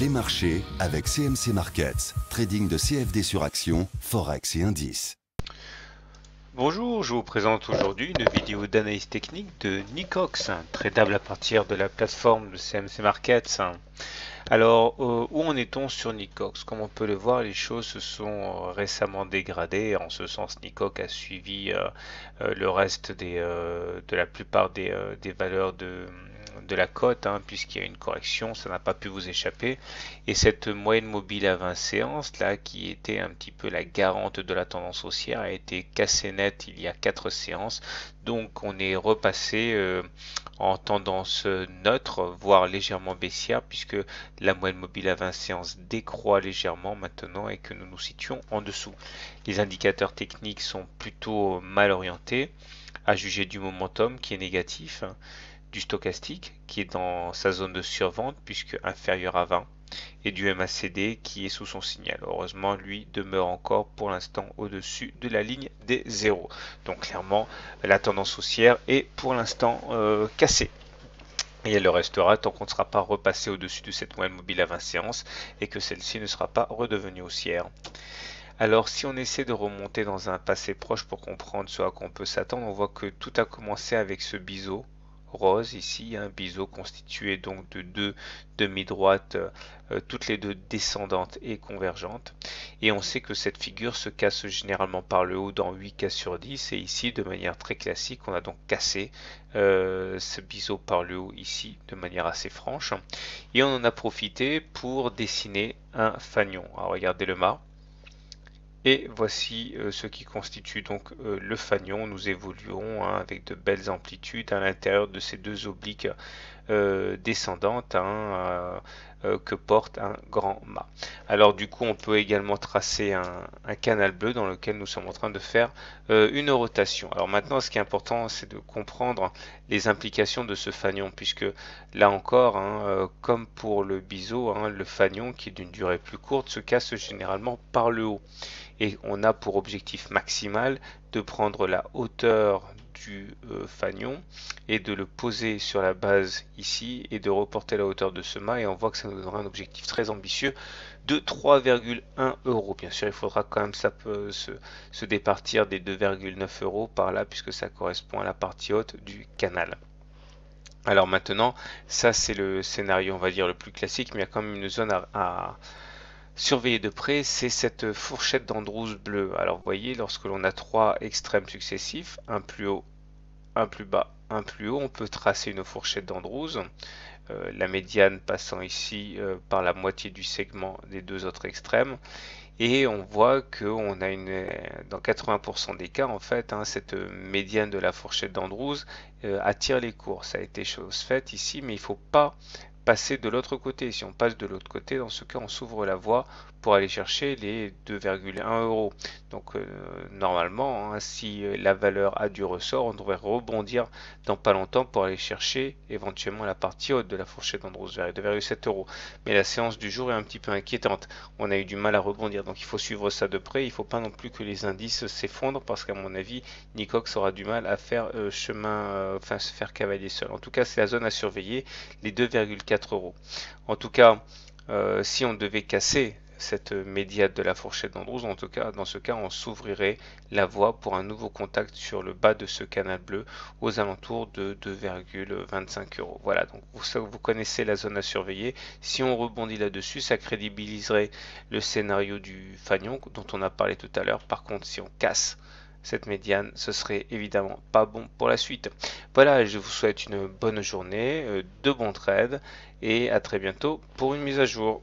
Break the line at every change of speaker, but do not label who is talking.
Les marchés avec CMC Markets, trading de CFD sur action, Forex et indices.
Bonjour, je vous présente aujourd'hui une vidéo d'analyse technique de Nicox, tradable à partir de la plateforme de CMC Markets. Alors, où en est-on sur Nicox? Comme on peut le voir, les choses se sont récemment dégradées. En ce sens, Nicox a suivi le reste de la plupart des valeurs de la cote, puisqu'il y a une correction, ça n'a pas pu vous échapper. Et cette moyenne mobile à 20 séances, là, qui était un petit peu la garante de la tendance haussière, a été cassée net il y a 4 séances. Donc on est repassé en tendance neutre, voire légèrement baissière, puisque la moyenne mobile à 20 séances décroît légèrement maintenant et que nous nous situons en dessous. Les indicateurs techniques sont plutôt mal orientés, à juger du momentum qui est négatif, du stochastique qui est dans sa zone de survente puisque inférieur à 20, et du MACD qui est sous son signal. Heureusement, lui demeure encore pour l'instant au-dessus de la ligne des zéros. Donc clairement, la tendance haussière est pour l'instant cassée. Et elle le restera tant qu'on ne sera pas repassé au-dessus de cette moyenne mobile à 20 séances et que celle-ci ne sera pas redevenue haussière. Alors si on essaie de remonter dans un passé proche pour comprendre ce à quoi on peut s'attendre, on voit que tout a commencé avec ce biseau rose ici, un biseau constitué donc de deux demi-droites, toutes les deux descendantes et convergentes. Et on sait que cette figure se casse généralement par le haut dans 8 cas sur 10. Et ici, de manière très classique, on a donc cassé ce biseau par le haut ici, de manière assez franche. Et on en a profité pour dessiner un fanion. Alors regardez le mât. Et voici ce qui constitue donc le fanion. Nous évoluons avec de belles amplitudes à l'intérieur de ces deux obliques descendantes que porte un grand mât. Alors du coup on peut également tracer un canal bleu dans lequel nous sommes en train de faire une rotation. Alors maintenant ce qui est important c'est de comprendre les implications de ce fanion, puisque là encore comme pour le biseau, le fanion qui est d'une durée plus courte se casse généralement par le haut. Et on a pour objectif maximal de prendre la hauteur du fanion et de le poser sur la base ici et de reporter la hauteur de ce mât, et on voit que ça nous donnera un objectif très ambitieux de 3,1 euros. Bien sûr il faudra quand même se départir des 2,9 euros par là puisque ça correspond à la partie haute du canal. Alors maintenant ça c'est le scénario on va dire le plus classique, mais il y a quand même une zone à surveiller de près, c'est cette fourchette d'Andrews bleue. Alors vous voyez, lorsque l'on a trois extrêmes successifs, un plus haut, un plus bas, un plus haut, on peut tracer une fourchette d'Andrews, la médiane passant ici par la moitié du segment des deux autres extrêmes. Et on voit qu'on a dans 80% des cas, en fait, cette médiane de la fourchette d'Andrews attire les cours. Ça a été chose faite ici, mais il ne faut pas passer de l'autre côté. Si on passe de l'autre côté, dans ce cas, on s'ouvre la voie pour aller chercher les 2,1 euros. Donc normalement, si la valeur a du ressort, on devrait rebondir dans pas longtemps pour aller chercher éventuellement la partie haute de la fourchette d'Andrews vers les 2,7 euros. Mais la séance du jour est un petit peu inquiétante. On a eu du mal à rebondir, donc il faut suivre ça de près. Il ne faut pas non plus que les indices s'effondrent, parce qu'à mon avis, Nicox aura du mal à faire se faire cavalier seul. En tout cas, c'est la zone à surveiller, les 2,4 euros. En tout cas, si on devait casser cette médiane de la fourchette d'Andrews, en tout cas, dans ce cas, on s'ouvrirait la voie pour un nouveau contact sur le bas de ce canal bleu aux alentours de 2,25 euros. Voilà, donc vous connaissez la zone à surveiller. Si on rebondit là-dessus, ça crédibiliserait le scénario du fanion dont on a parlé tout à l'heure. Par contre, si on casse cette médiane, ce serait évidemment pas bon pour la suite. Voilà, je vous souhaite une bonne journée, de bons trades, et à très bientôt pour une mise à jour.